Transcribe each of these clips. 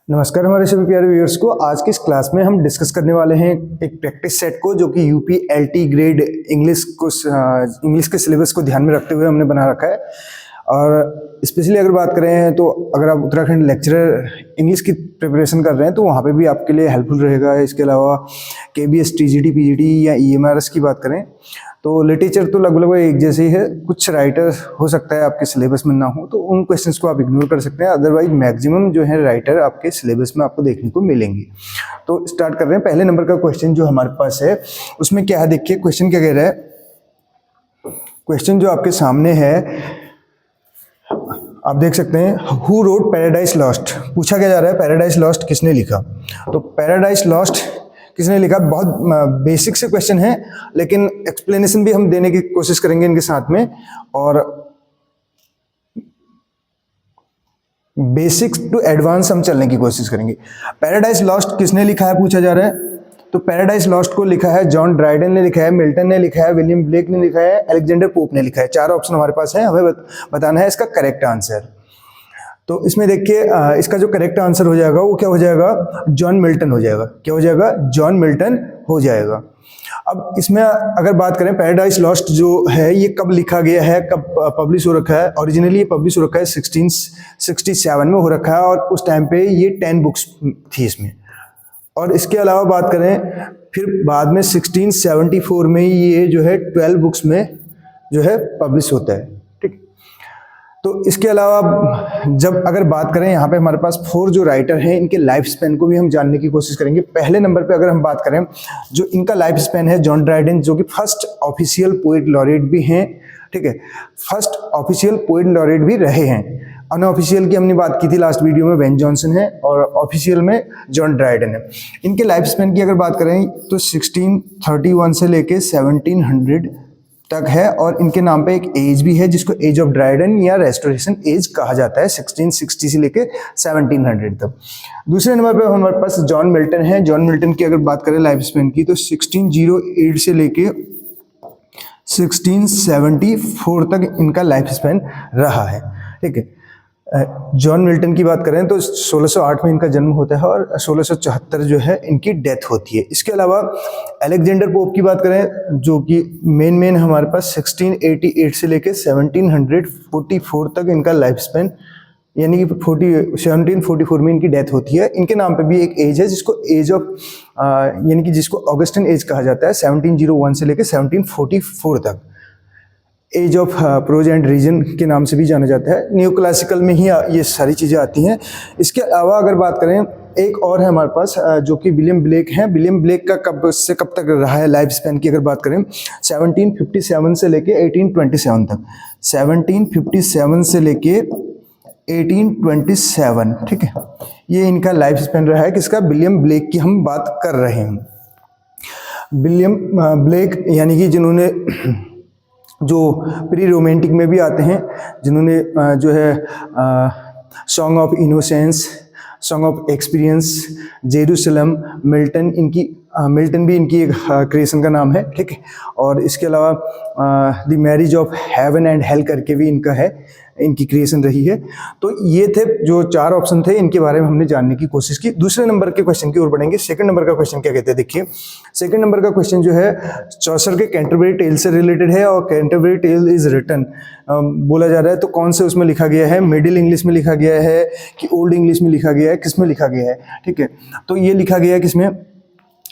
नमस्कार हमारे सभी प्यारे व्यूअर्स को। आज की इस क्लास में हम डिस्कस करने वाले हैं एक प्रैक्टिस सेट को, जो कि यूपी एलटी ग्रेड इंग्लिश के सिलेबस को ध्यान में रखते हुए हमने बना रखा है। और स्पेशली अगर बात करें तो अगर आप उत्तराखंड लेक्चरर इंग्लिश की प्रिपरेशन कर रहे हैं तो वहाँ पे भी आपके लिए हेल्पफुल रहेगा। इसके अलावा केबीएस, टीजीटी, पीजीटी या ईएमआरएस की बात करें तो लिटरेचर तो लगभग एक जैसे ही है। कुछ राइटर हो सकता है आपके सिलेबस में ना हो तो उन क्वेश्चंस को आप इग्नोर कर सकते हैं, अदरवाइज मैक्सिमम जो है राइटर आपके सिलेबस में आपको देखने को मिलेंगे। तो स्टार्ट कर रहे हैं। पहले नंबर का क्वेश्चन जो हमारे पास है उसमें क्या है, देखिए क्वेश्चन क्या कह रहा है। क्वेश्चन जो आपके सामने है आप देख सकते हैं, हु रोट पैराडाइज लॉस्ट। पूछा क्या जा रहा है, पैराडाइज लॉस्ट किसने लिखा। तो पैराडाइज लॉस्ट किसने लिखा, बहुत बेसिक से क्वेश्चन है, लेकिन एक्सप्लेनेशन भी हम देने की कोशिश करेंगे इनके साथ में। और बेसिक टू एडवांस हम चलने की कोशिश करेंगे। पैराडाइज लॉस्ट किसने लिखा है पूछा जा रहा है। तो पैराडाइज लॉस्ट को लिखा है जॉन ड्राइडन ने लिखा है, मिल्टन ने लिखा है, विलियम ब्लेक ने लिखा है, अलेक्जेंडर पोप ने लिखा है। चार ऑप्शन हमारे पास है, हमें बताना है इसका करेक्ट आंसर। तो इसमें देखिए इसका जो करेक्ट आंसर हो जाएगा वो क्या हो जाएगा, जॉन मिल्टन हो जाएगा। क्या हो जाएगा, जॉन मिल्टन हो जाएगा। अब इसमें अगर बात करें पैराडाइज लॉस्ट जो है ये कब लिखा गया है, कब पब्लिश हो रखा है। ओरिजिनली ये पब्लिश हो रखा है 1667 में हो रखा है, और उस टाइम पे ये 10 बुक्स थी इसमें। और इसके अलावा बात करें फिर बाद में 1674 में ये जो है 12 बुक्स में जो है पब्लिश होता है। ठीक, तो इसके अलावा जब अगर बात करें यहाँ पे हमारे पास 4 जो राइटर हैं इनके लाइफ स्पैन को भी हम जानने की कोशिश करेंगे। पहले नंबर पे अगर हम बात करें जो इनका लाइफ स्पैन है, जॉन ड्राइडन जो कि फर्स्ट ऑफिशियल पोएट लॉरेट भी हैं। ठीक है, फर्स्ट ऑफिशियल पोएट लॉरेट भी रहे हैं। अनऑफिशियल की हमने बात की थी लास्ट वीडियो में, बेन जॉनसन है, और ऑफिशियल में जॉन ड्राइडन है। इनके लाइफ स्पैन की अगर बात करें तो 1631 से लेके 1700 तक है, और इनके नाम पे एक एज भी है जिसको एज ऑफ ड्राइडन या रेस्टोरेशन एज कहा जाता है, 1660 से लेके 1700 तक। दूसरे नंबर पे हमारे पास जॉन मिल्टन है। जॉन मिल्टन की अगर बात करें लाइफ स्पैन की तो 1608 से लेके 1674 तक इनका लाइफ स्पैन रहा है। ठीक है, जॉन मिल्टन की बात करें तो 1608 में इनका जन्म होता है और 1674 जो है इनकी डेथ होती है। इसके अलावा अलेक्जेंडर पोप की बात करें जो कि मेन हमारे पास 1688 से लेके 1744 तक इनका लाइफ स्पैन, यानी कि 1744 में इनकी डेथ होती है। इनके नाम पे भी एक एज है जिसको एज ऑफ यानी कि जिसको ऑगस्टन एज कहा जाता है, 1701 से लेके 1744 तक। Age of prose and reason के नाम से भी जाना जाता है। न्यू क्लासिकल में ही ये सारी चीज़ें आती हैं। इसके अलावा अगर बात करें एक और है हमारे पास जो कि विलियम ब्लेक हैं। विलियम ब्लेक का कब से कब तक रहा है लाइफ स्पैन की अगर बात करें 1757 से लेके 1827 तक। 1757 से लेके 1827, ठीक है, ये इनका लाइफ स्पैन रहा है। किसका, विलियम ब्लेक की हम बात कर रहे हैं। विलियम ब्लेक यानी कि जिन्होंने जो प्री रोमांटिक में भी आते हैं, जिन्होंने जो है song of innocence, song of experience, Jerusalem, Milton भी इनकी एक क्रिएशन का नाम है। ठीक है, और इसके अलावा the marriage of heaven and hell करके भी इनका है, इनकी क्रिएशन रही है। तो ये थे जो 4 ऑप्शन थे, इनके बारे में हमने जानने की कोशिश की। दूसरे नंबर के क्वेश्चन की ओर बढ़ेंगे। सेकंड नंबर का क्वेश्चन क्या कहते हैं, देखिए सेकंड नंबर का क्वेश्चन जो है चौसर के कैंटरबरी टेल से रिलेटेड है, और कैंटरबरी टेल इज रिटन बोला जा रहा है तो कौन से उसमें लिखा गया है, मिडिल इंग्लिश में लिखा गया है कि ओल्ड इंग्लिश में लिखा गया है, किस में लिखा गया है। ठीक है, तो ये लिखा गया है किसमें,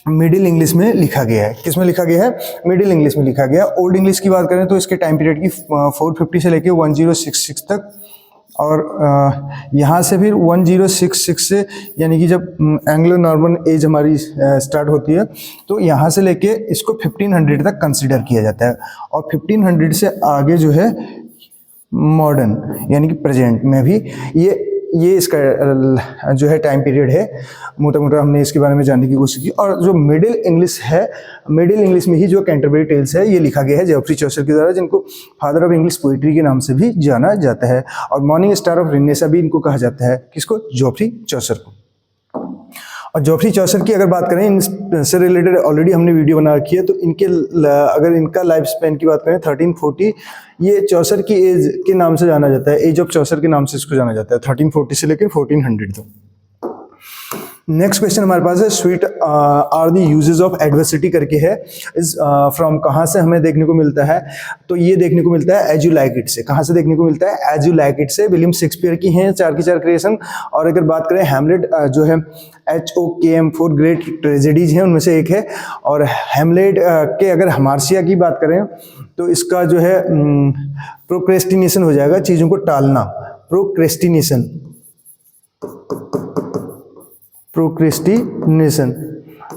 मिडिल इंग्लिश में लिखा गया है। किस में लिखा गया है, मिडिल इंग्लिश में लिखा गया है। ओल्ड इंग्लिश की बात करें तो इसके टाइम पीरियड की 450 से लेके 1066 तक, और यहाँ से फिर 1066 से यानी कि जब एंग्लो नॉर्मन एज हमारी स्टार्ट होती है तो यहाँ से लेके इसको 1500 तक कंसिडर किया जाता है, और 1500 से आगे जो है मॉडर्न यानी कि प्रेजेंट में भी ये इसका जो है टाइम पीरियड है। मोटा मोटा हमने इसके बारे में जानने की कोशिश की। और जो मिडिल इंग्लिश है, मिडिल इंग्लिश में ही जो कैंटरबरी टेल्स है ये लिखा गया है जेफरी चौसर के द्वारा, जिनको फादर ऑफ इंग्लिश पोइट्री के नाम से भी जाना जाता है, और मॉर्निंग स्टार ऑफ रिनेसा भी इनको कहा जाता है। किसको, जेफरी चौसर को। और जेफरी चौसर की अगर बात करें इनसे रिलेटेड ऑलरेडी हमने वीडियो बना रखी है, तो इनके अगर इनका लाइफ स्पैन की बात करें 1340, ये चौसर की एज के नाम से जाना जाता है, एज ऑफ चौसर के नाम से इसको जाना जाता है, 1340 से लेकर 1400 तक। नेक्स्ट क्वेश्चन हमारे पास है sweet are the uses of adversity करके है। इस फ्रॉम कहाँ से हमें देखने को मिलता है, तो ये देखने को मिलता है एज यू लाइक इट से। कहाँ से देखने को मिलता है? एज यू लाइक इट से। विलियम शेक्सपियर की हैं 4 की 4 क्रिएशन। और अगर बात करें हैमलेट जो है HOKM 4 ग्रेट ट्रेजेडीज हैं उनमें से एक है। और हैमलेट के अगर हमार्सिया की बात करें तो इसका जो है प्रोक्रेस्टिनेशन हो जाएगा, चीज़ों को टालना। प्रोक्रेस्टिनेशन, प्रोक्रेस्टिनेशन,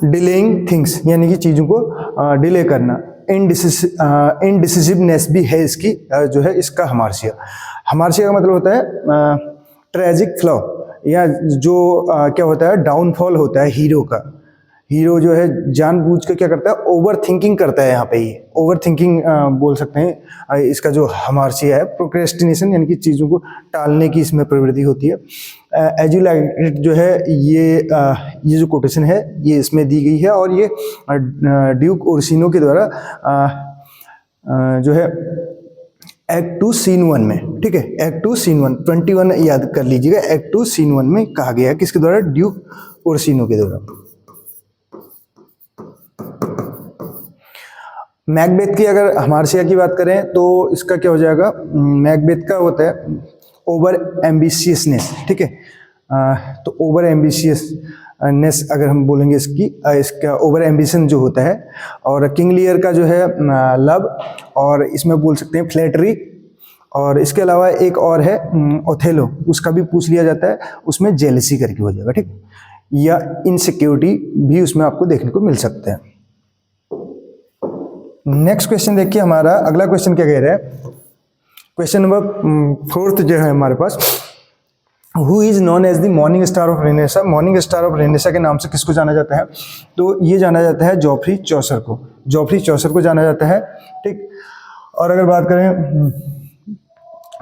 डिलेइंग थिंग्स यानी कि चीज़ों को डिले करना। इनडिसिसिवनेस भी है इसकी जो है इसका हमार्सिया। हमार्सिया का मतलब होता है ट्रेजिक फ्लॉ, या जो क्या होता है डाउनफॉल होता है हीरो का। हीरो जो है जानबूझ के क्या करता है, ओवर थिंकिंग करता है। यहाँ पे ये ओवर थिंकिंग बोल सकते हैं इसका जो हमार्सिया है। प्रोक्रेस्टिनेशन यानी कि चीज़ों को टालने की इसमें प्रवृत्ति होती है। एज यू लाइक इट जो है ये जो कोटेशन है ये इसमें दी गई है, और ये ड्यूक ओर्सिनो के द्वारा जो है एक्ट 2 सीन 1 में, ठीक है, एक्ट 2 सीन 1 21 याद कर लीजिएगा। एक्ट 2 सीन 1 में कहा गया है किसके द्वारा? ड्यूक ओर्सिनो के द्वारा। मैकबेथ की अगर हमार्सिया की बात करें तो इसका क्या हो जाएगा? मैकबेथ का होता है ओवर एम्बिशियसनेस, ठीक है। तो ओवर एम्बिशियसनेस अगर हम बोलेंगे इसका ओवर एम्बिशन जो होता है। और किंग लियर का जो है लव, और इसमें बोल सकते हैं फ्लैटरी। और इसके अलावा एक और है ओथेलो, उसका भी पूछ लिया जाता है, उसमें जेलसी करके हो जाएगा, ठीक। या इनसिक्योरिटी भी उसमें आपको देखने को मिल सकता है। नेक्स्ट क्वेश्चन देखिए, हमारा अगला क्वेश्चन क्या कह रहा है? क्वेश्चन नंबर 4 जो है हमारे पास, who is known as the morning star of renaissance. Morning star of renaissance के नाम से किसको जाना जाता है? तो ये जाना जाता है जॉफ्री चौसर को। जॉफ्री चौसर को जाना जाता है, ठीक। और अगर बात करें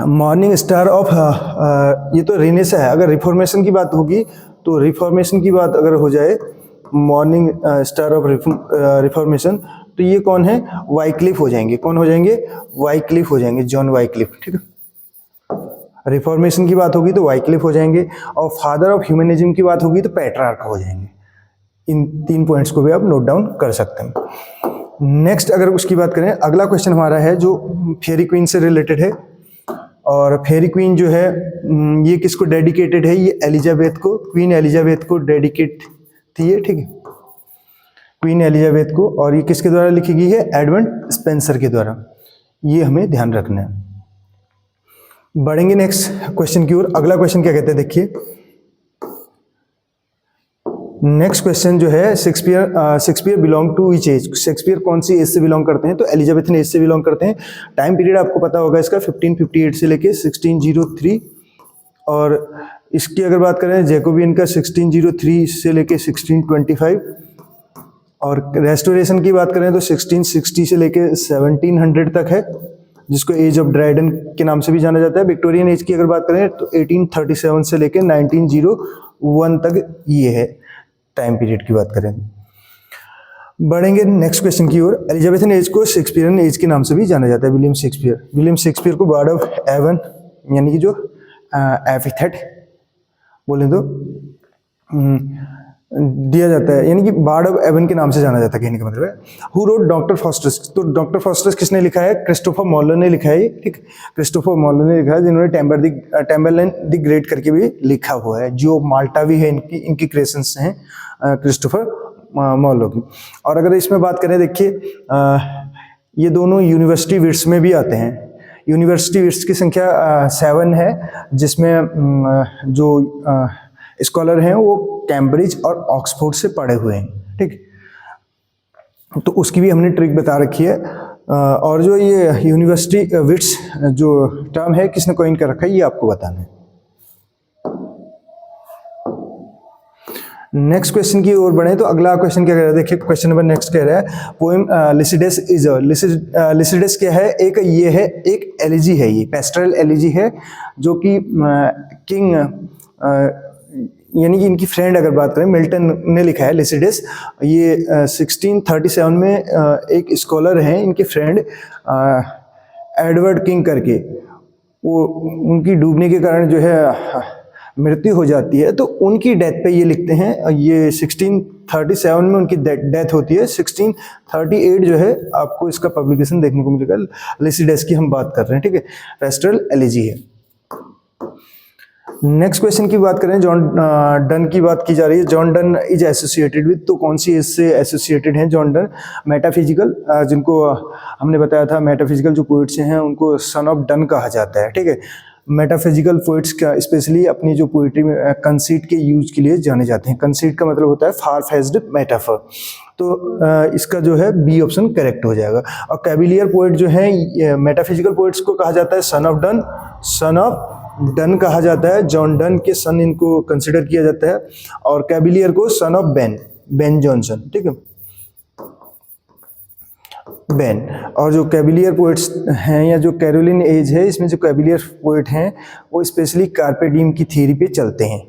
मॉर्निंग स्टार ऑफ ये तो रेनेसा है। अगर रिफॉर्मेशन की बात होगी तो रिफॉर्मेशन की बात अगर हो जाए, मॉर्निंग स्टार ऑफ रिफॉर्मेशन, तो ये कौन है? वाइक्लिफ हो जाएंगे। कौन हो जाएंगे? वाइक्लिफ हो जाएंगे, जॉन वाइक्लिफ, ठीक है। रिफॉर्मेशन की बात होगी तो वाइक्लिफ हो जाएंगे, और फादर ऑफ ह्यूमनिज्म की बात होगी तो पेट्रार्क हो जाएंगे। इन 3 पॉइंट्स को भी आप नोट डाउन कर सकते हैं। नेक्स्ट अगर उसकी बात करें, अगला क्वेश्चन हमारा है जो फेरी क्वीन से रिलेटेड है। और फेरी क्वीन जो है ये किसको डेडिकेटेड है? ये एलिजाबेथ को, क्वीन एलिजाबेथ को डेडिकेट थी ये, ठीक है, क्वीन एलिजाबेथ को। और ये किसके द्वारा लिखी गई है? एडमंड स्पेंसर के द्वारा। ये हमें ध्यान रखना है। बढ़ेंगे नेक्स्ट क्वेश्चन की ओर। अगला क्वेश्चन क्या कहते हैं देखिए। नेक्स्ट क्वेश्चन जो है, Shakespeare belong to which age. Shakespeare कौन सी एज से बिलोंग करते हैं? तो एलिजाबेथन एज से बिलोंग करते हैं। टाइम पीरियड आपको पता होगा इसका 1558 से लेके 1603। और इसकी अगर बात करें जैकोबियन का 1603 से लेके 1625। और रेस्टोरेशन की बात करें तो 1660 से लेके 1700 तक है, जिसको एज ऑफ ड्राइडन के नाम से भी जाना जाता है। विक्टोरियन एज की अगर बात करें तो 1837 से लेके 1901 तक ये है टाइम पीरियड की बात करें। बढ़ेंगे नेक्स्ट क्वेश्चन की ओर। एलिजाबेथन एज को शेक्सपियरियन एज के नाम से भी जाना जाता है। विलियम शेक्सपियर को बर्ड ऑफ एवन यानी कि जो एपिथेट बोले तो दिया जाता है, यानी कि बार्ड ऑफ एवन के नाम से जाना जाता है, कहने का मतलब है। Who wrote doctor fosters. तो डॉक्टर फॉस्टर्स किसने लिखा है? क्रिस्टोफर मॉर्लो ने लिखा है, ठीक। क्रिस्टोफर मॉर्लो ने लिखा है, जिन्होंने टेम्बरलेन द ग्रेट करके भी लिखा हुआ है। जो माल्टा भी है इनकी क्रिएशंस हैं क्रिस्टोफर मॉर्लो की। और अगर इसमें बात करें देखिए, ये दोनों यूनिवर्सिटी विट्स में भी आते हैं। यूनिवर्सिटी विट्स की संख्या 7 है, जिसमें जो स्कॉलर हैं वो कैम्ब्रिज और ऑक्सफोर्ड से पढ़े हुए हैं, ठीक। तो उसकी भी हमने ट्रिक बता रखी है। और जो ये यूनिवर्सिटी विट्स जो टर्म है किसने कॉइन कर रखा है ये आपको बताना है। नेक्स्ट क्वेश्चन की ओर बढ़े तो अगला क्वेश्चन क्या कह रहा है देखिए। क्वेश्चन नंबर नेक्स्ट कह रहा है पोएम लिसिडेस इज अ। लिसिडेस क्या है? ये है एक एलिजी है, ये पेस्टरल एलिजी है, जो कि किंग यानी कि इनकी फ्रेंड अगर बात करें मिल्टन ने लिखा है लिसिडेस। ये 1637 में एक स्कॉलर हैं, इनके फ्रेंड एडवर्ड किंग करके, वो उनकी डूबने के कारण जो है मृत्यु हो जाती है तो उनकी डेथ पे ये लिखते हैं। ये 1637 में उनकी डेथ होती है, 1638 जो है आपको इसका पब्लिकेशन देखने को मिलेगा। लिसिडस की हम बात कर रहे हैं, ठीक है, पेस्टरल एलिजी है। नेक्स्ट क्वेश्चन की बात करें, जॉन डन की बात की जा रही है। John Donne is associated with, तो कौन सी इससे एसोसिएटेड हैं जॉन डन? मेटाफिजिकल, जिनको हमने बताया था मेटाफिजिकल जो पोइट्स हैं उनको सन ऑफ डन कहा जाता है, ठीक है। मेटाफिजिकल पोइट्स का स्पेशली अपनी जो पोइट्री में कंसीट के यूज के लिए जाने जाते हैं। कंसीट का मतलब होता है फार फेच्ड मेटाफर, तो इसका जो है बी ऑप्शन करेक्ट हो जाएगा। और कैबिलियर पोइट जो है मेटाफिजिकल पोइट्स को कहा जाता है son of done, son of done कहा जाता है। जॉन डन के सन इनको कंसिडर किया जाता है, और कैबिलियर को सन ऑफ बेन जॉनसन, ठीक है, बेन। और जो कैबिलियर पोइट्स हैं या जो कैरोलिन एज है, इसमें जो कैबिलियर पोइट हैं वो स्पेशली कार्पे डिएम की थ्योरी पे चलते हैं।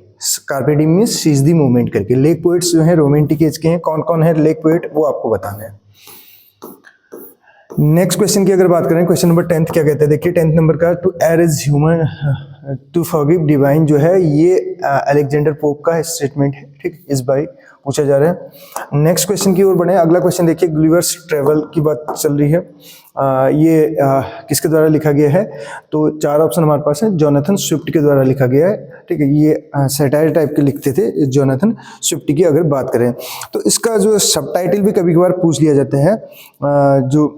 Carpe diem means seize the movement करके। लेक पोइट्स जो हैं रोमांटिक एज के हैं। कौन कौन है लेक पोइट वो आपको बताना है। नेक्स्ट क्वेश्चन की अगर बात करें, क्वेश्चन नंबर 10 क्या कहते हैं, देखिए 10 नंबर का, to err is human to forgive divine जो है ये अलेक्जेंडर पोप का स्टेटमेंट है, ठीक, इस बाई पूछा जा रहा है। नेक्स्ट क्वेश्चन की ओर बढ़े। अगला क्वेश्चन देखिए, गुलिवर्स ट्रेवल की बात चल रही है। ये किसके द्वारा लिखा गया है? तो 4 ऑप्शन हमारे पास है। जोनाथन स्विफ्ट के द्वारा लिखा गया है, ठीक है। ये सैटायर टाइप के लिखते थे जोनाथन स्विफ्ट की अगर बात करें तो। इसका जो सबटाइटल भी कभी कभार पूछ लिया जाता है, जो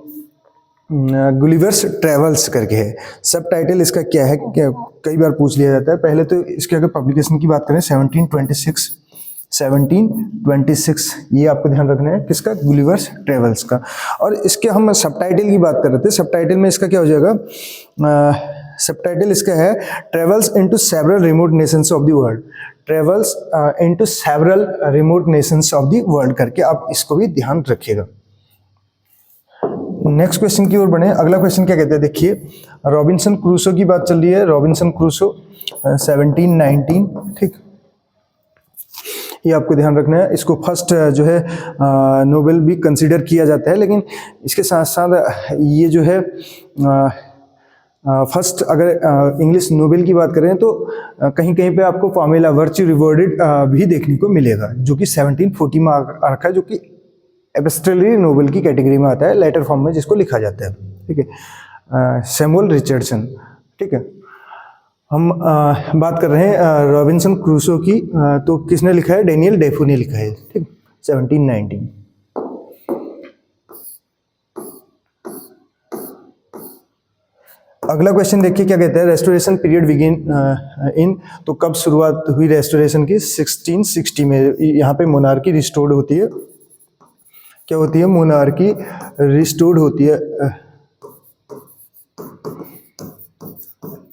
गुलिवर्स ट्रेवल्स करके है। सब टाइटल इसका क्या है, कई बार पूछ लिया जाता है। पहले तो इसके अगर पब्लिकेशन की बात करें 1726 ये आपको ध्यान रखना है, किसका? गुलिवर्स ट्रेवल्स का। और इसके हम सब टाइटल की बात कर रहे थे। सब टाइटल में इसका क्या हो जाएगा? सब टाइटल इसका है travels into several remote Nations of the world, travels into several remote Nations of the world करके आप इसको भी ध्यान रखिएगा। नेक्स्ट क्वेश्चन की ओर बढ़े। अगला क्वेश्चन क्या कहते हैं, देखिए रॉबिन्सन क्रूसो की बात चल रही है। रॉबिन्सन क्रूसो 1719, ठीक, ये आपको ध्यान रखना है। इसको फर्स्ट जो है नोबेल भी कंसीडर किया जाता है, लेकिन इसके साथ साथ ये जो है फर्स्ट अगर इंग्लिश नोबेल की बात करें तो कहीं कहीं पे आपको फॉर्मूला वर्च्यू रिवॉर्डेड भी देखने को मिलेगा, जो कि 1740 में रखा है, जो कि एब्स्ट्रेली नोबेल की कैटेगरी में आता है, लेटर फॉर्म में जिसको लिखा जाता है, ठीक है, सैमुअल रिचर्डसन, ठीक है। हम बात कर रहे हैं रॉबिन्सन क्रूसो की, तो किसने लिखा है? डेनियल डेफो ने लिखा है, ठीक, 1719। अगला क्वेश्चन देखिए क्या कहता है, रेस्टोरेशन पीरियड बिगिन इन, तो कब शुरुआत हुई रेस्टोरेशन की? 1660 में। यहाँ पे मोनार्की रिस्टोर्ड होती है। क्या होती है? मोनार्की रिस्टोर्ड होती है,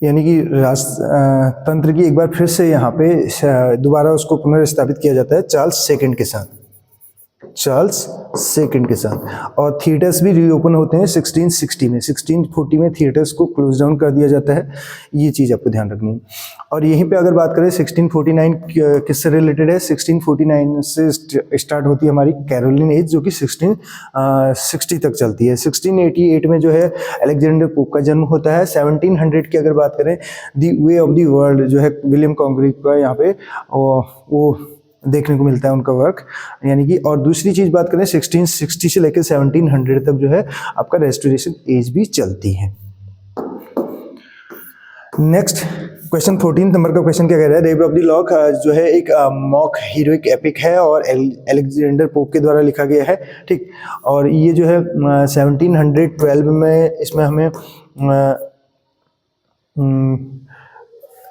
यानी कि राजतंत्र की एक बार फिर से यहाँ पे दोबारा उसको पुनर्स्थापित किया जाता है चार्ल्स सेकंड के साथ, चार्ल्स सेकंड के साथ। और थिएटर्स भी रीओपन होते हैं 1660 में। 1640 में थिएटर्स को क्लोज डाउन कर दिया जाता है, ये चीज़ आपको ध्यान रखनी है। और यहीं पे अगर बात करें 1649 किससे रिलेटेड है? 1649 से स्टार्ट होती है हमारी कैरोलिन एज, जो कि 1660 तक चलती है। 1688 में जो है अलेक्जेंडर पोप का जन्म होता है। 1700 की अगर बात करें, the way of the world जो है विलियम कॉन्ग्री का यहाँ पे वो देखने को मिलता है उनका वर्क, यानी कि। और दूसरी चीज़ बात करें 1660 से लेकर 1700 तक जो है आपका रेस्टोरेशन एज भी चलती है। नेक्स्ट क्वेश्चन 14 नंबर का क्वेश्चन क्या कह रहा है? रेव ऑफ द लॉक जो है एक मॉक हीरोइक एपिक है और अलेक्जेंडर पोप के द्वारा लिखा गया है, ठीक। और ये जो है 1712 में इसमें हमें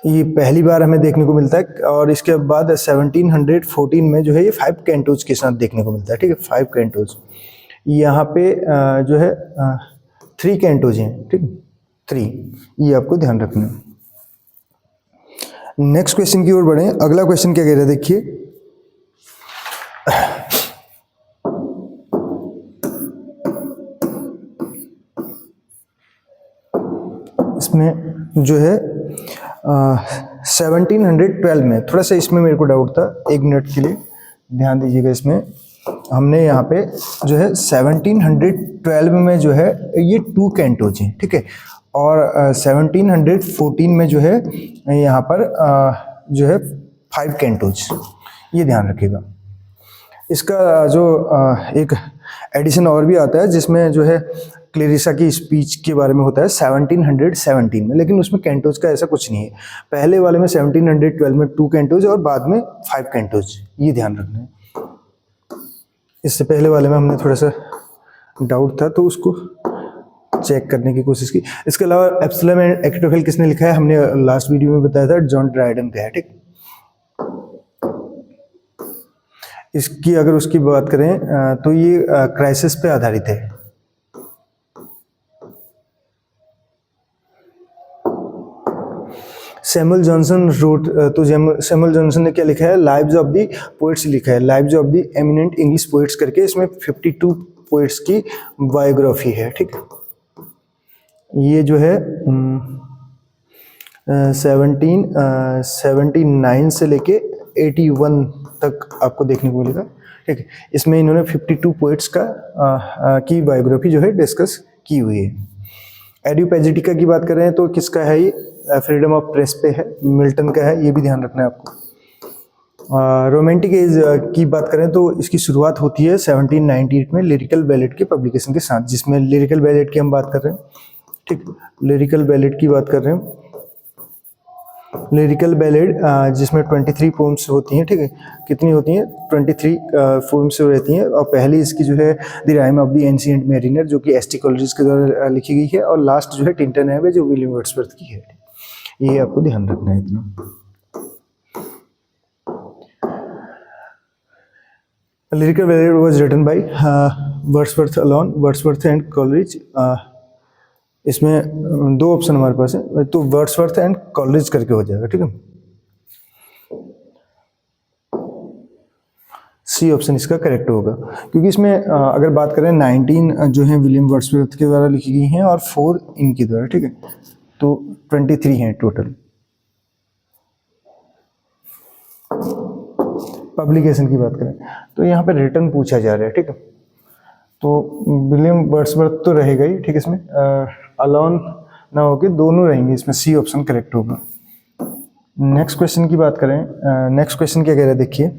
ये पहली बार हमें देखने को मिलता है। और इसके बाद 1714 में जो है ये 5 कैंटोज के साथ देखने को मिलता है, ठीक है, 5 कैंटोज। यहाँ पे जो है 3 कैंटोज हैं, ठीक, 3, ये आपको ध्यान रखना है। नेक्स्ट क्वेश्चन की ओर बढ़े। अगला क्वेश्चन क्या कह रहा है, देखिए इसमें जो है 1712 में, थोड़ा सा इसमें मेरे को डाउट था, 1 मिनट के लिए ध्यान दीजिएगा। इसमें हमने यहाँ पे जो है 1712 में जो है ये 2 कैंटोज हैं, ठीक है। और 1714 में जो है यहाँ पर जो है 5 कैंटोज, ये ध्यान रखिएगा। इसका जो एक एडिशन और भी आता है जिसमें जो है क्लेरिसा की स्पीच के बारे में होता है 1717 में, लेकिन उसमें कैंटोज का ऐसा कुछ नहीं है। पहले वाले में 1712 में 2 कैंटोज और बाद में 5 कैंटोज, ये ध्यान रखना है। इससे पहले वाले में हमने थोड़ा सा डाउट था तो उसको चेक करने की कोशिश की। इसके अलावा एप्सिलम एंड एक्टोफिल किसने लिखा है, हमने लास्ट वीडियो में बताया था, जॉन ड्राइडन का है, ठीक। इसकी अगर उसकी बात करें तो ये क्राइसिस पे आधारित है। सैमुअल जॉनसन रोट, तो सैमुअल जॉनसन ने क्या लिखा है, लाइव्स ऑफ दी पोएट्स लिखा है, lives of the eminent English poets करके, इसमें 52 पोएट्स की बायोग्राफी है, ठीक। ये जो है 1779 से लेके 81 तक आपको देखने को मिलेगा, ठीक है। इसमें इन्होंने 52 पोएट्स की बायोग्राफी जो है डिस्कस की हुई है। एडियोपैजिटिका की बात करें तो किसका है ये, फ्रीडम ऑफ प्रेस पे है, मिल्टन का है, ये भी ध्यान रखना है आपको। रोमांटिक एज की बात करें तो इसकी शुरुआत होती है 1798 में लिरिकल बैलेट के पब्लिकेशन के साथ, जिसमें लिरिकल बैलेट की हम बात कर रहे हैं, ठीक। लिरिकल बैलेट की बात कर रहे हैं, लिरिकल बैलेड जिसमें 23 पोम्स होती हैं, ठीक है। कितनी होती हैं, 23 पोम्स रहती हैं। और पहली इसकी जो है the rime of the ancient mariner, जो कि एस टी कॉलरिज के द्वारा लिखी गई है, और लास्ट जो है टिंटन है जो विलियम वर्ड्सवर्थ की है। ये आपको ध्यान रखना है इतना। Lyrical ballad was written by Wordsworth alone, Wordsworth and Coleridge. इसमें 2 ऑप्शन हमारे पास है, तो वर्ड्सवर्थ एंड कॉलरिज करके हो जाएगा, ठीक है। सी ऑप्शन इसका करेक्ट होगा, क्योंकि इसमें अगर बात करें 19 जो है विलियम वर्ड्सवर्थ के द्वारा लिखी गई हैं और 4 इनके द्वारा, ठीक है। तो 23 हैं टोटल। पब्लिकेशन की बात करें तो यहाँ पे रिटर्न पूछा जा रहा है, ठीक है। तो विलियम वर्ड्सवर्थ तो रहेगा ही, ठीक है। इसमें अलोन ना होके दोनों रहेंगे, इसमें सी ऑप्शन करेक्ट होगा। नेक्स्ट क्वेश्चन की बात करें, नेक्स्ट क्वेश्चन क्या कह रहा है देखिए,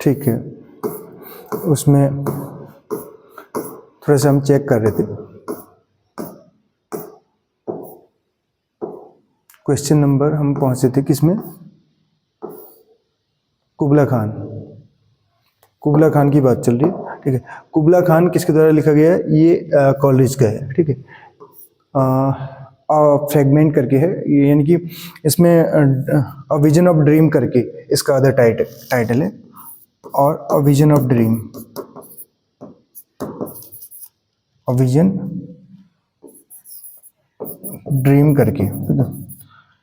ठीक है। उसमें थोड़ा सा हम चेक कर रहे थे, क्वेश्चन नंबर हम पहुंचे थे किसमें, कुबला खान, कुबला खान की बात चल रही है, ठीक है। कुबला खान किसके द्वारा लिखा गया है, ये कॉलरिज का है, ठीक है। फ्रेगमेंट करके है, यानी कि इसमें अ विजन ऑफ ड्रीम करके इसका अदर टाइटल है, और a vision of dream, a vision dream करके,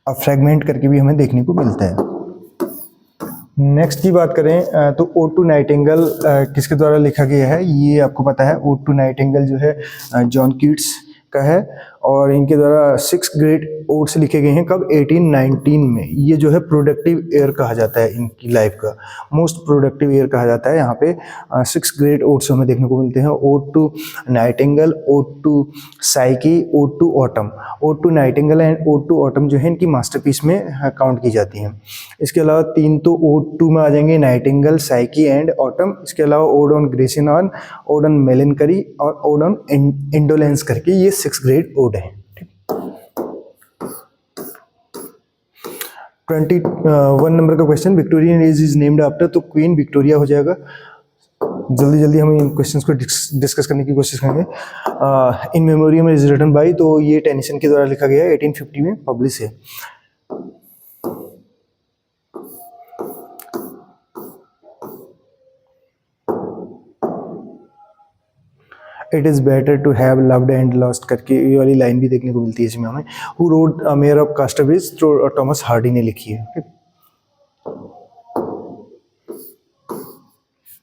अब फ्रेगमेंट करके भी हमें देखने को मिलता है। नेक्स्ट की बात करें तो ओड टू नाइटिंगेल किसके द्वारा लिखा गया है, ये आपको पता है। ओड टू नाइटिंगेल जो है जॉन कीट्स का है, और इनके द्वारा 6 ग्रेट ओड्स लिखे गए हैं, कब, 1819 में। ये जो है प्रोडक्टिव ईयर कहा जाता है इनकी लाइफ का, मोस्ट प्रोडक्टिव ईयर कहा जाता है। यहाँ पे 6 ग्रेट ओड्स हमें देखने को मिलते हैं, ode to nightingale, ode to Psyche, ode to autumn. Ode to nightingale and ode to autumn जो है इनकी मास्टरपीस में काउंट की जाती हैं। इसके अलावा 3 तो ओड टू में आ जाएंगे, नाइटिंगेल, साइकी एंड ऑटम। इसके अलावा ओड ऑन ग्रेसिनॉन, ओड ऑन मेलनकरी और ओड ऑन इंडोलेंस करके ये 6 ग्रेट ओड है। 21 नंबर का question, Victorian age is named after, तो क्वीन विक्टोरिया हो जाएगा। जल्दी जल्दी हम इन क्वेश्चंस को डिस्कस करने की कोशिश करेंगे। इन मेमोरियम इज रिटन बाय, तो ये टेनिसन के द्वारा लिखा गया है, 1850 में पब्लिश है। It is better to have loved and lost करके ये वाली लाइन भी देखने को मिलती है इसमें हमें। हु रोड मेयर ऑफ कास्टरब्रिज, तो टॉमस हार्डी ने लिखी है।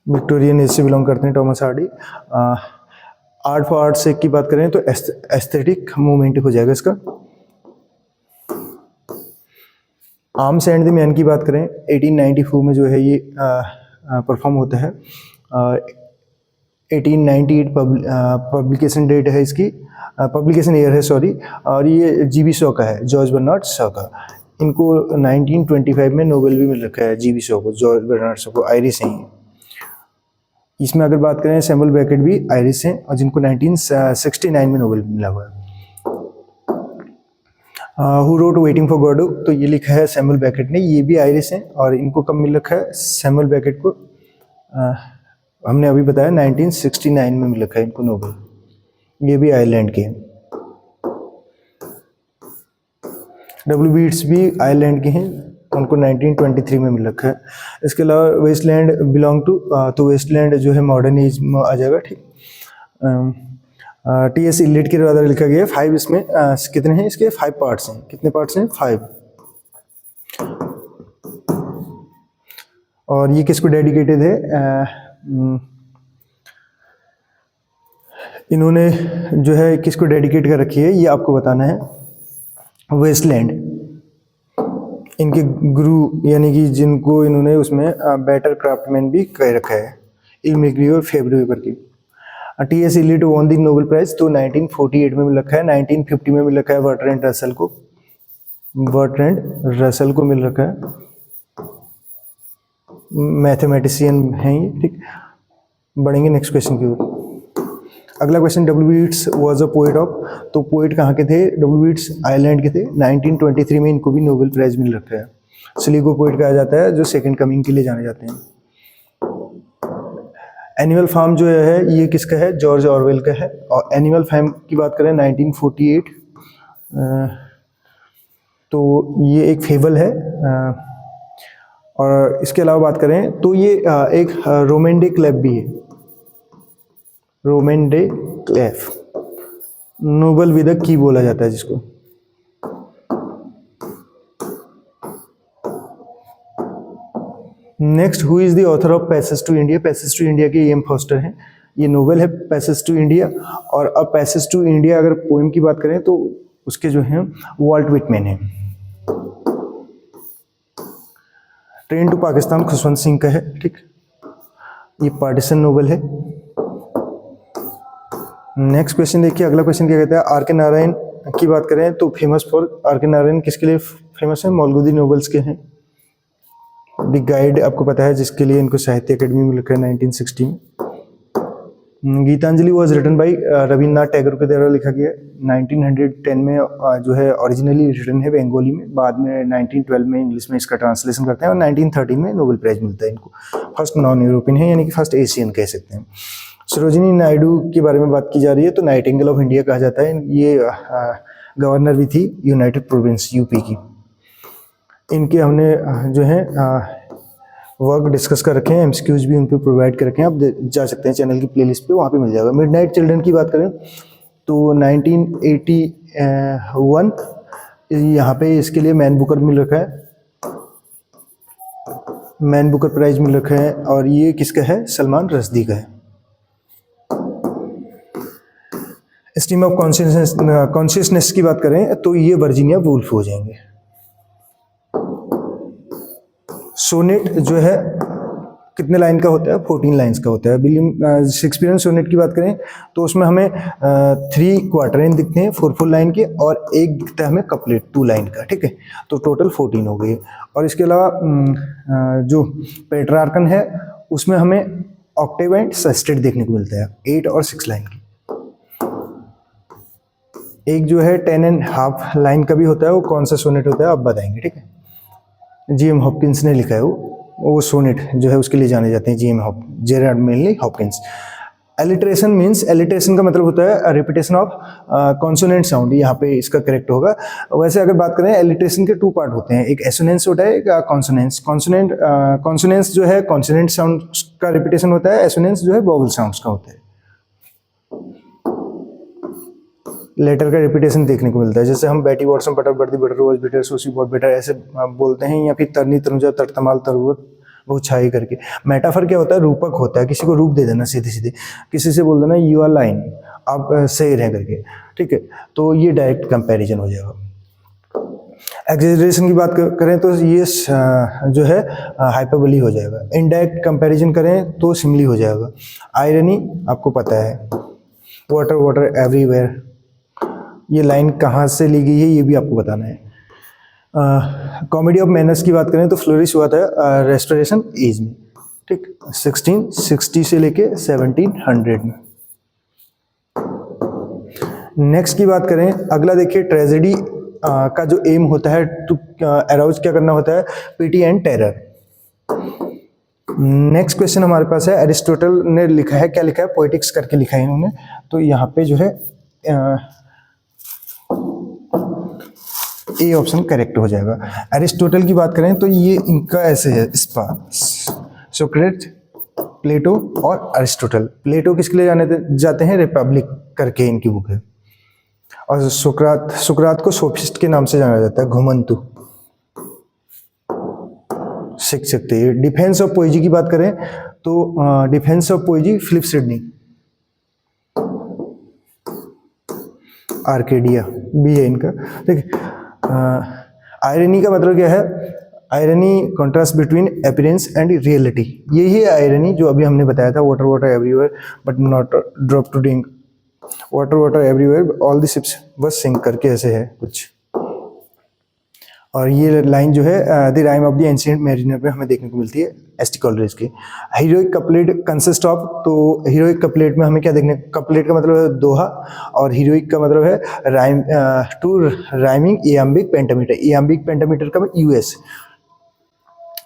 विक्टोरियन एज से बिलोंग करते हैं Thomas Hardy. Art for art से की बात करें तो एस्थेटिक मूवमेंट हो जाएगा इसका। आर्म्स एंड द मैन की बात करें 1894 में जो है ये परफॉर्म होता है। 1898 पब्लिकेशन डेट है इसकी, पब्लिकेशन ईयर है सॉरी, और ये जीबी शॉ का है, जॉर्ज बर्नार्ड शॉ का। इनको 1925 में नोबेल भी मिल रखा है जीबी शॉ को, जॉर्ज बर्नार्ड शॉ को, आयरिश हैं। इसमें अगर बात करें सैमुअल बेकेट भी आयरिश हैं और जिनको 1969 में नोबेल मिला हुआ है। Who wrote waiting for Godot, तो ये लिखा है सैमुअल बेकेट ने, ये भी आयरिश हैं और इनको कब मिल रखा है सैमुअल बेकेट को, हमने अभी बताया 1969 में मिल रखा है इनको नोबेल, ये भी आयरलैंड के हैं। डब्ल्यू बीट्स भी आयरलैंड के हैं, उनको 1923 में मिल रखा है। इसके अलावा वेस्टलैंड बिलोंग टू, तो वेस्टलैंड जो है मॉडर्न एज में आ जाएगा, ठीक। टी.एस. इलियट के द्वारा लिखा गया है। 5 इसमें कितने हैं इसके 5 पार्ट्स हैं, कितने पार्ट्स हैं 5। और ये किसको डेडिकेटेड है, इन्होंने जो है किसको डेडिकेट कर रखी है ये आपको बताना है। वेस्टलैंड इनके गुरु यानी कि जिनको इन्होंने उसमें बेटर क्राफ्टमैन भी कह रखा है, इल्मिग्री और फेब्रुवेबर की। T S. Eliot won the Nobel prize, तो 1948 में मिल रखा है। 1950 में मिल रखा है बर्ट्रैंड रसल को, बर्ट्रैंड रसल को मिल रखा है, मैथमेटिशियन हैं ये, ठीक। बढ़ेंगे नेक्स्ट क्वेश्चन की ओर। अगला question, W Yeats was a poet of, तो पोएट कहाँ के थे, डब्ल्यू बीट्स आयरलैंड के थे। 1923 में इनको भी नोबेल प्राइज मिल रखा है। स्लीगो पोएट कहा जाता है जो सेकंड कमिंग के लिए जाने जाते हैं। एनिमल फार्म जो है ये किसका है, जॉर्ज ऑरवेल का है। और एनिमल फार्म की बात करें 1948, तो ये एक फेबल है। और इसके अलावा बात करें तो ये एक रोमन डे क्लैप भी है, roman a clef, novel with key बोला जाता है जिसको। Next, who is the author of passage to India, passage to India के एम फॉस्टर हैं। ये नोवेल है पैसेज टू इंडिया। और अब पैसेज टू इंडिया अगर पोएम की बात करें तो उसके जो हैं वॉल्ट विटमैन है। ट्रेन टू पाकिस्तान खुशवंत सिंह का है, ठीक। ये पार्टीशन नोवेल है। नेक्स्ट क्वेश्चन देखिए, अगला क्वेश्चन क्या कहता है, आर के नारायण की बात करें तो फेमस फॉर, आर के नारायण किसके लिए फेमस है, मौलगुदी नोवेल्स के हैं। द गाइड आपको पता है जिसके लिए इनको साहित्य अकेडमी में लिखा है 1960 में। Gitanjali was written by Rabindranath Tagore के द्वारा लिखा गया 1910 में, जो है ओरिजिनली रिटन है बंगाली में, बाद में 1912 में इंग्लिश में इसका ट्रांसलेशन करते हैं और 1913 में नोबेल प्राइज मिलता है इनको। फर्स्ट नॉन यूरोपियन है यानी कि फर्स्ट एशियन कह सकते हैं। सरोजिनी नायडू के बारे में बात की जा रही है तो नाइटिंगेल ऑफ इंडिया कहा जाता है। ये गवर्नर भी थी यूनाइटेड प्रोविंस यूपी की। इनके हमने जो है वर्क डिस्कस कर रखे हैं, एमसीक्यूज भी उन पे प्रोवाइड कर रखे हैं, आप जा सकते हैं चैनल की प्लेलिस्ट पे, वहाँ पे मिल जाएगा। मिडनाइट चिल्ड्रन की बात करें तो 1981 यहाँ पे इसके लिए मैन बुकर मिल रखा है, मैन बुकर प्राइज मिल रखा है। और ये किसका है, सलमान रश्दी का है। स्ट्रीम ऑफ कॉन्शियसनेस की बात करें तो ये वर्जीनिया वुल्फ हो जाएंगे। सोनेट जो है कितने लाइन का होता है, 14 लाइन्स का होता है। विलियम शेक्सपियरियन सोनेट की बात करें तो उसमें हमें 3 क्वार्टरेन दिखते हैं 4 लाइन के, और एक दिखता है हमें कपलेट 2 लाइन का, ठीक है। तो टोटल 14 हो गई। और इसके अलावा जो पेट्रार्कन है उसमें हमें ऑक्टेव एंड सेस्टेट देखने को मिलता है 8 और 6 लाइन की। एक जो है 10.5 लाइन का भी होता है, वो कौन सा सोनेट होता है आप बताएंगे, ठीक है। जी.एम. हॉपकिंस ने लिखा है वो सोनेट जो है उसके लिए जाने जाते हैं, Gerard Manley Hopkins. Alliteration means, alliteration का मतलब होता है रिपीटेशन ऑफ कॉन्सोनेंट साउंड, यहाँ पे इसका करेक्ट होगा। वैसे अगर बात करें एलिट्रेशन के 2 पार्ट होते हैं, एक एसोनेंस होता है, एक कॉन्सोनेंस। कॉन्सोनेंस जो है कॉन्सोनेंट साउंड का रिपीटेशन होता है, एसोनेंस जो है वोवल साउंड्स का होता है। लेटर का रिपीटेशन देखने को मिलता है, जैसे हम बैटी वॉटसन बटर बर्दी बटर रोज बेटर सोसी बहुत बेटर ऐसे बोलते हैं, या फिर तरनी तनुजा तरतमाल तरवर वो छाई करके। मेटाफर क्या होता है, रूपक होता है, किसी को रूप दे देना सीधे सीधे, किसी से बोल देना यू आर लाइन, आप सही रहे करके, ठीक है। तो ये डायरेक्ट कंपैरिजन हो जाएगा। एक्सेजरेशन की बात करें तो ये जो है हाइपरबोली हो जाएगा। इनडायरेक्ट कंपैरिजन करें तो सिमिली हो जाएगा। आयरनी आपको पता है, वाटर वाटर एवरीवेयर, ये लाइन कहाँ से ली गई है ये भी आपको बताना है। कॉमेडी ऑफ मैनर्स की बात करें तो फ्लोरिश हुआ था रेस्टोरेशन एज में, ठीक, 1660 से लेके 1700 में। नेक्स्ट की बात करें, अगला देखिए, ट्रेजेडी का जो एम होता है टू अराउज क्या करना होता है, PT and terror. Next question हमारे पास है, एरिस्टोटल ने लिखा है, क्या लिखा है, पोएटिक्स करके लिखा है इन्होंने, तो यहाँ पे जो है ए ऑप्शन करेक्ट हो जाएगा। एरिस्टोटल की बात करें तो ये इनका ऐसे है, सोक्रेट, प्लेटो और अरिस्टोटल। प्लेटो किसके लिए जाते हैं, रिपब्लिक करके इनकी बुक है, और सुकरात को सोफिस्ट के नाम से जाना जाता है, घुमंतु, सीख सकते हैं। डिफेंस ऑफ पोएजी की बात करें तो defence of poesy Philip Sidney, Arcadia भी है इनका, ठीक है। आयरनी का मतलब क्या है, irony contrast between appearance and reality, यही है आयरनी जो अभी हमने बताया था, water water everywhere but not drop to drink, water water everywhere all the ships बस सिंक करके ऐसे है कुछ। और ये लाइन जो है the rime of the ancient mariner पे हमें देखने को मिलती है एस.टी. कॉलरेज की। हीरोइक कपलेट कंसिस्ट ऑफ, तो हीरोइक कपलेट में हमें क्या देखने, कपलेट का मतलब है दोहा, और हीरोइक का मतलब है rhyme, two rhyming iambic pentameter. Iambic pentameter का यूएस,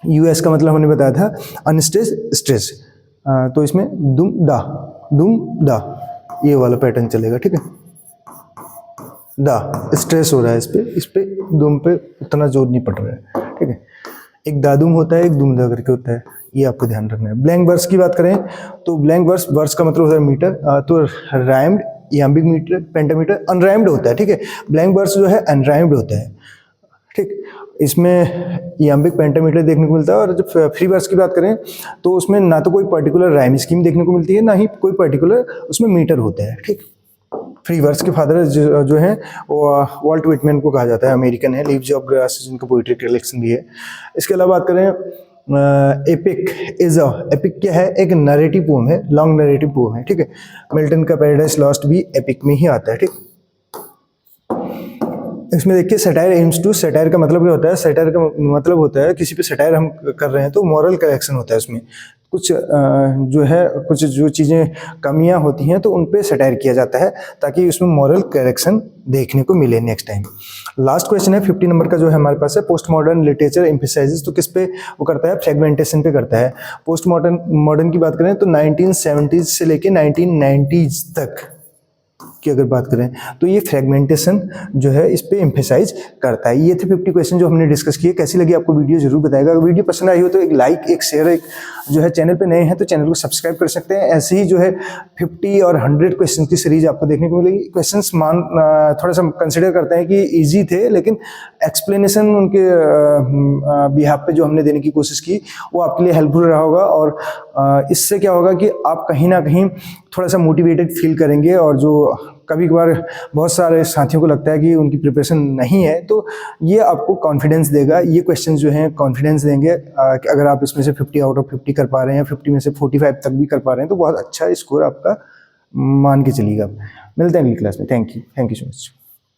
यूएस का मतलब हमने बताया था अनस्ट्रेस स्ट्रेस, तो इसमें दुम दा ये वाला पैटर्न चलेगा, ठीक है। दा स्ट्रेस हो रहा है इस पे दुम पे उतना जोर नहीं पड़ रहा है, ठीक है। एक दादुम होता है, एक दुमदा करके होता है, ये आपको ध्यान रखना है। ब्लैंक वर्स की बात करें तो ब्लैंक वर्स का मतलब होता है मीटर, तो राइम्ड, इयाम्बिक मीटर, पेंटामीटर, अनराइम्ड होता है, ठीक है। ब्लैंक वर्स जो है अनराइम्ड होता है, ठीक। इसमें इयाम्बिक पेंटामीटर देखने को मिलता है। और जब फ्री वर्स की बात करें तो उसमें ना तो कोई पर्टिकुलर राइम स्कीम देखने को मिलती है, ना ही कोई पर्टिकुलर उसमें मीटर होता है, ठीक। फ्री वर्स के फादर जो हैं वो वॉल्ट विटमैन को कहा जाता है, अमेरिकन है, लीव्स ऑफ ग्रास जिनका पोइट्री कलेक्शन भी है। इसके अलावा बात करें एपिक एपिक क्या है, एक नरेटिव पोम है, लॉन्ग नरेटिव पोम है, ठीक है। मिल्टन का पैराडाइज लॉस्ट भी एपिक में ही आता है, ठीक। इसमें देखिए सटायर एम्स टू, सटायर का मतलब क्या होता है, सटायर का मतलब होता है किसी पे सटायर हम कर रहे हैं तो मॉरल करेक्शन होता है, उसमें कुछ जो है कुछ जो चीज़ें कमियां होती हैं तो उन पे सटायर किया जाता है ताकि उसमें मॉरल करेक्शन देखने को मिले नेक्स्ट टाइम। लास्ट क्वेश्चन है 50 नंबर का जो है हमारे पास है, पोस्ट मॉडर्न लिटरेचर एम्फेसाइजेस, तो किस पे वो करता है, फ्रेगमेंटेशन पे करता है। पोस्ट मॉडर्न की बात करें तो 1970s से लेके 1990s तक की अगर बात करें तो ये फ्रेगमेंटेशन जो है इस पे एम्फेसाइज करता है। ये थे 50 क्वेश्चन जो हमने डिस्कस किए। कैसी लगी आपको वीडियो जरूर बताएगा। अगर वीडियो पसंद आई हो तो एक लाइक, एक शेयर, एक जो है चैनल पे नए हैं तो चैनल को सब्सक्राइब कर सकते हैं। ऐसे ही जो है 50 और 100 क्वेश्चन की सीरीज आपको देखने को मिलेगी। क्वेश्चंस थोड़ा सा कंसिडर करते हैं कि ईजी थे, लेकिन एक्सप्लेनेशन उनके बिहाफ पे जो हमने देने की कोशिश की वो आपके लिए हेल्पफुल रहा होगा। और इससे क्या होगा कि आप कहीं ना कहीं थोड़ा सा मोटिवेटेड फील करेंगे। और जो कभी कभार बहुत सारे साथियों को लगता है कि उनकी प्रिपरेशन नहीं है, तो ये आपको कॉन्फिडेंस देगा। ये क्वेश्चंस जो हैं कॉन्फिडेंस देंगे कि अगर आप इसमें से 50 आउट ऑफ 50 कर पा रहे हैं, 50 में से 45 तक भी कर पा रहे हैं, तो बहुत अच्छा स्कोर आपका मान के चलिएगा। मिलते हैं अगली क्लास में। Thank you so much.